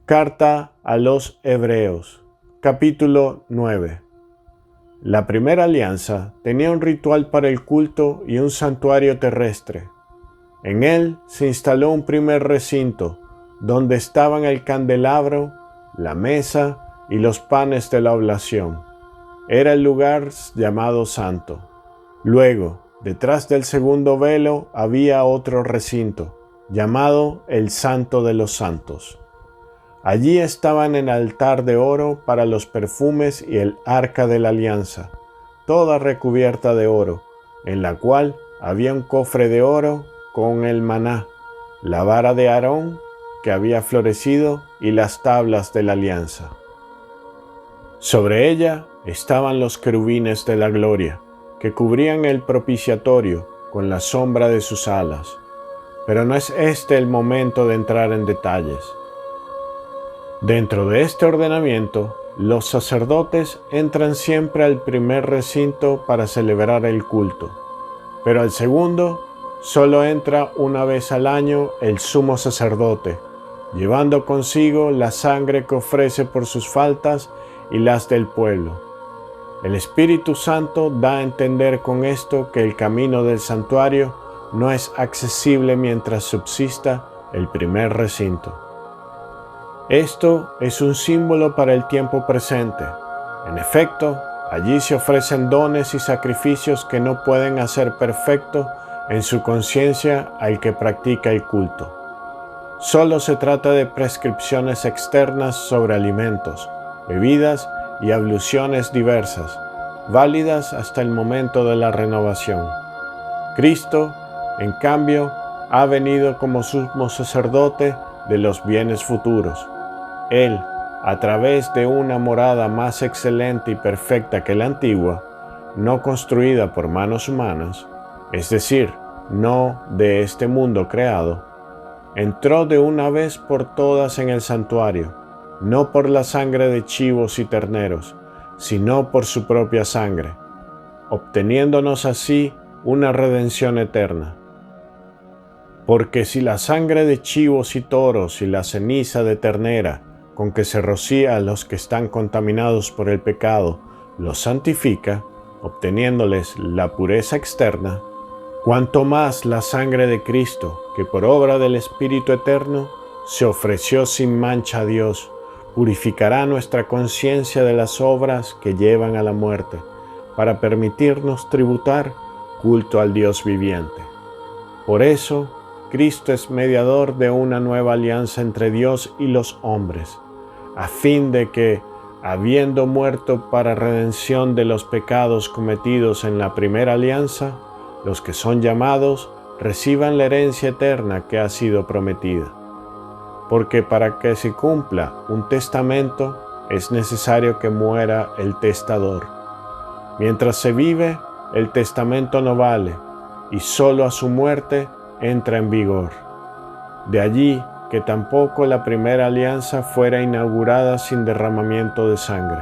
Carta a los Hebreos, capítulo 9. La primera alianza tenía un ritual para el culto y un santuario terrestre. En él se instaló un primer recinto, donde estaban el candelabro, la mesa y los panes de la oblación. Era el lugar llamado Santo. Luego, detrás del segundo velo había otro recinto, llamado el Santo de los Santos. Allí estaban el altar de oro para los perfumes y el arca de la alianza, toda recubierta de oro, en la cual había un cofre de oro con el maná, la vara de Aarón que había florecido y las tablas de la alianza. Sobre ella estaban los querubines de la gloria, que cubrían el propiciatorio con la sombra de sus alas. Pero no es este el momento de entrar en detalles. Dentro de este ordenamiento, los sacerdotes entran siempre al primer recinto para celebrar el culto, pero al segundo solo entra una vez al año el sumo sacerdote, llevando consigo la sangre que ofrece por sus faltas y las del pueblo. El Espíritu Santo da a entender con esto que el camino del santuario no es accesible mientras subsista el primer recinto. Esto es un símbolo para el tiempo presente. En efecto, allí se ofrecen dones y sacrificios que no pueden hacer perfecto en su conciencia al que practica el culto. Solo se trata de prescripciones externas sobre alimentos, bebidas y abluciones diversas, válidas hasta el momento de la renovación. Cristo, en cambio, ha venido como sumo sacerdote de los bienes futuros. Él, a través de una morada más excelente y perfecta que la antigua, no construida por manos humanas, es decir, no de este mundo creado, entró de una vez por todas en el santuario, no por la sangre de chivos y terneros, sino por su propia sangre, obteniéndonos así una redención eterna. Porque si la sangre de chivos y toros y la ceniza de ternera, con que se rocía a los que están contaminados por el pecado, los santifica, obteniéndoles la pureza externa, cuanto más la sangre de Cristo, que por obra del Espíritu Eterno se ofreció sin mancha a Dios, purificará nuestra conciencia de las obras que llevan a la muerte, para permitirnos tributar culto al Dios viviente. Por eso, Cristo es mediador de una nueva alianza entre Dios y los hombres, a fin de que, habiendo muerto para redención de los pecados cometidos en la primera alianza, los que son llamados reciban la herencia eterna que ha sido prometida. Porque para que se cumpla un testamento es necesario que muera el testador. Mientras se vive, el testamento no vale, y solo a su muerte entra en vigor. De allí que tampoco la primera alianza fuera inaugurada sin derramamiento de sangre.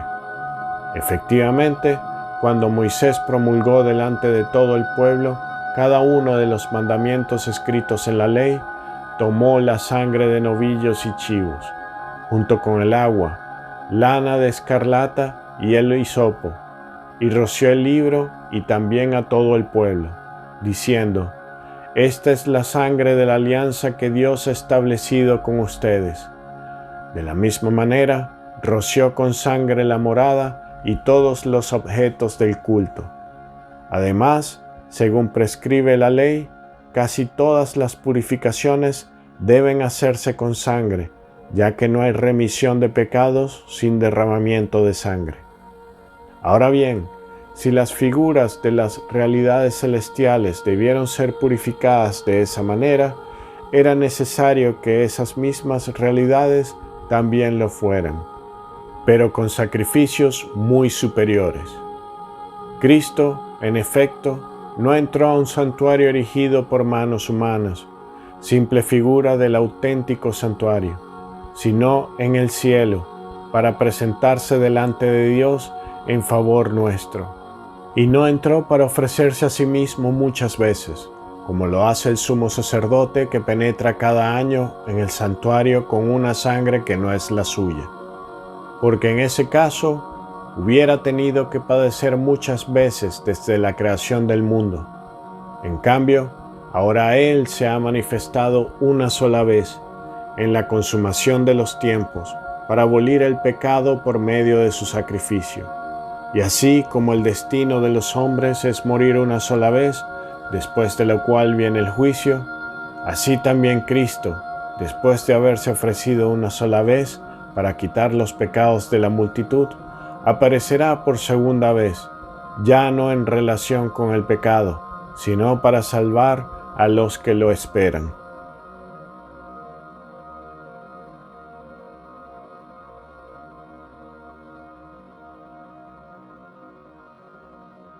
Efectivamente, cuando Moisés promulgó delante de todo el pueblo cada uno de los mandamientos escritos en la ley, tomó la sangre de novillos y chivos, junto con el agua, lana de escarlata y el hisopo, y roció el libro y también a todo el pueblo, diciendo: Esta es la sangre de la alianza que Dios ha establecido con ustedes. De la misma manera, roció con sangre la morada y todos los objetos del culto. Además, según prescribe la ley, casi todas las purificaciones deben hacerse con sangre, ya que no hay remisión de pecados sin derramamiento de sangre. Ahora bien, si las figuras de las realidades celestiales debieron ser purificadas de esa manera, era necesario que esas mismas realidades también lo fueran, pero con sacrificios muy superiores. Cristo, en efecto, no entró a un santuario erigido por manos humanas, simple figura del auténtico santuario, sino en el cielo, para presentarse delante de Dios en favor nuestro. Y no entró para ofrecerse a sí mismo muchas veces, como lo hace el sumo sacerdote que penetra cada año en el santuario con una sangre que no es la suya, porque en ese caso hubiera tenido que padecer muchas veces desde la creación del mundo. En cambio, ahora Él se ha manifestado una sola vez, en la consumación de los tiempos, para abolir el pecado por medio de su sacrificio. Y así como el destino de los hombres es morir una sola vez, después de lo cual viene el juicio, así también Cristo, después de haberse ofrecido una sola vez para quitar los pecados de la multitud, aparecerá por segunda vez, ya no en relación con el pecado, sino para salvar a los que lo esperan.